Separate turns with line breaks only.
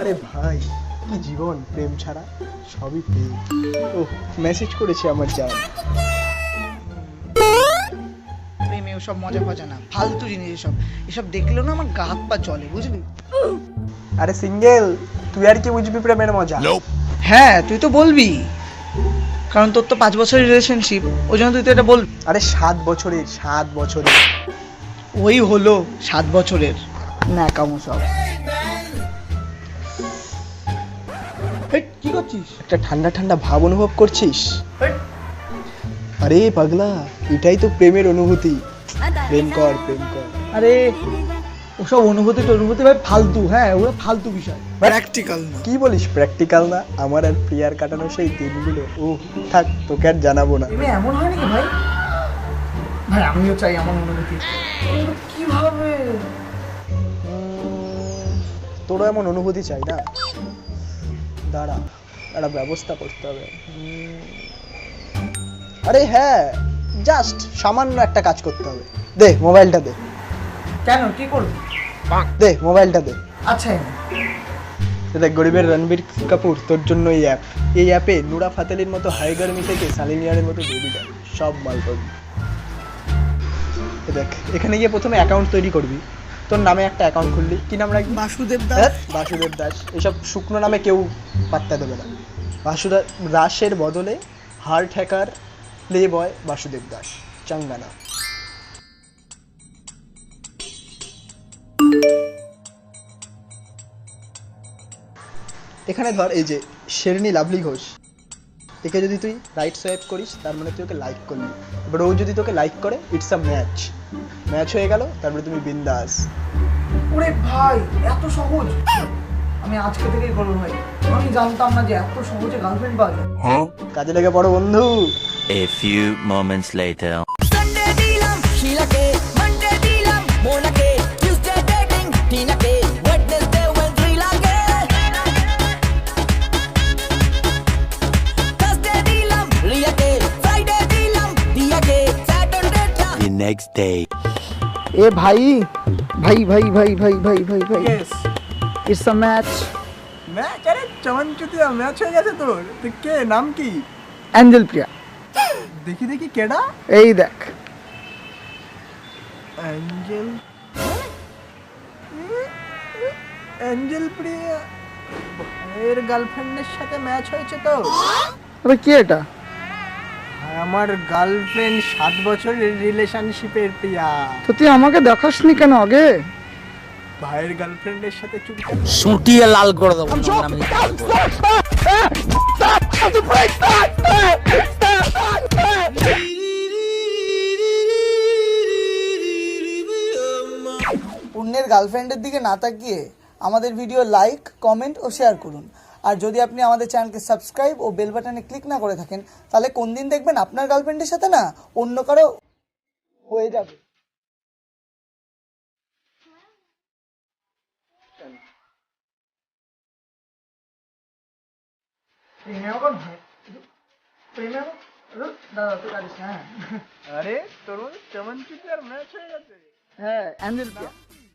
আরে ভাই কি জীবন প্রেম ছাড়া, সবই প্রেম। ও মেসেজ করেছে আমার জান।
প্রেমে ওসব মজা ফজা না, ফালতু জিনিস এসব। এসব দেখলেও না আমার গা হাত পা জ্বলে, বুঝলি?
আরে সিঙ্গেল, তুই আর কি বুঝবি প্রেমের মজা?
হ্যাঁ তুই তো বলবি, কারণ তোর তো 5 বছরের রিলেশনশিপ, ওই জন্য তুই তো এটা বলবি।
আরে 7 বছরের, 7 বছরের।
ওই হলো 7 বছরের ন্যাকামো সব। হেট, কি করছিস?
একটা ঠান্ডা ঠান্ডা ভাব অনুভব করছিস?
হেট,
আরে পাগলা, এটাই তো প্রেমের অনুভূতি। প্রেম কর, প্রেম কর।
আরে ওসব অনুভূতি ভাই ফালতু, হ্যাঁ ওগুলো ফালতু বিষয়, প্র্যাকটিক্যাল না।
কি বলিস প্র্যাকটিক্যাল না? আমার আর প্রিয়ার কাটানো সেই দিনগুলো, ও থাক, তোকে আর জানাবো না।
প্রেমে এমন হয় নাকি ভাই? ভাই আমিও চাই এমন অনুভূতি, কিন্তু কিভাবে?
তোরও এমন অনুভূতি চাই না? দাঁড়া, একটা ব্যবস্থা করতে হবে। আরে হ্যাঁ, জাস্ট সামান্য একটা কাজ করতে হবে। দে মোবাইলটা দে।
কেন, কি করবি?
দে মোবাইলটা দে।
আচ্ছা
দেখ, গরিবের রণবীর কাপুর তোর জন্য এই অ্যাপে নুরা ফাতেলির মতো হাইগার্মি থেকে সালিনিয়ারের মতো বেবি গার্ল সব মাল করবি। দেখ, এখানে গিয়ে প্রথমে অ্যাকাউন্ট তৈরি করবি। তোর নামে একটা অ্যাকাউন্ট খুললি, কি নাম রাখবি?
বাসুদেব দাস।
বাসুদেব দাস। এসব শুকনো নামে কেউ পাত্তা দেবে না। বাসুদেব দাসের বদলে heart hacker playboy Basudev Das, চাঙ্গানা। এখানে ধর এই যে শেরনি লাভলি ঘোষ, একে যদি তুই রাইট সোয়াইপ করিস তার মানে তুই ওকে লাইক করলি। এবার ও যদি তোকে লাইক করে, ইটস আ ম্যাচ হয়ে গেল, তারপরে তুমি বিন্দাস।
ওরে ভাই এত সহজ! আমি আজকে থেকেই করবো ভাই, আমি জানতাম না যে এত সহজে গার্লফ্রেন্ড পাওয়া যায়।
কাজে লেগে পড়ো বন্ধু।
A few moments later.
Sunday dilam Sheila ke, Monday dilam Mona ke, Tuesday dating Tina ke, Wednesday went Rila ke, Thursday dilam Ria ke, Friday dilam Dia ke, Saturday ta
The next day.
এ ভাই ভাই ভাই ভাই ভাই ভাই ভাই ভাই it's a match.
Match? আরে চমনচুতিয়া match হয়ে গেছে তোর। তুই কে, নাম কি?
অ্যাঞ্জেল প্রিয়া।
দেখি দেখি কেডা?
এই দেখ,
অ্যাঞ্জেল, অ্যাঞ্জেল প্রিয়া এর গার্লফ্রেন্ডের সাথে ম্যাচ হয়েছে তো?
আরে কি এটা?
আমার গার্লফ্রেন্ড 7 বছরের রিলেশনশিপের প্রিয়া।
তো তুই আমাকে দেখাসনি কেন আগে?
ভাইয়ের গার্লফ্রেন্ডের সাথে চুক্তি।
সুটিয়ে লাল করে দেবো
অন্যের গার্লফ্রেন্ডের দিকে না তাকিয়ে আমাদের ভিডিও লাইক, কমেন্ট ও শেয়ার করুন। আর যদি আপনি আমাদের চ্যানেলকে সাবস্ক্রাইব ও বেল বাটনে ক্লিক না করে থাকেন, তাহলে কোন দিন দেখবেন আপনার গার্লফ্রেন্ডের সাথে না অন্য কারো হয়ে যাবে।
আরে তরুণ, চমনচুতিয়ার ম্যাচ হয়ে গেছে।
হ্যাঁ অ্যাঞ্জেল প্রিয়া।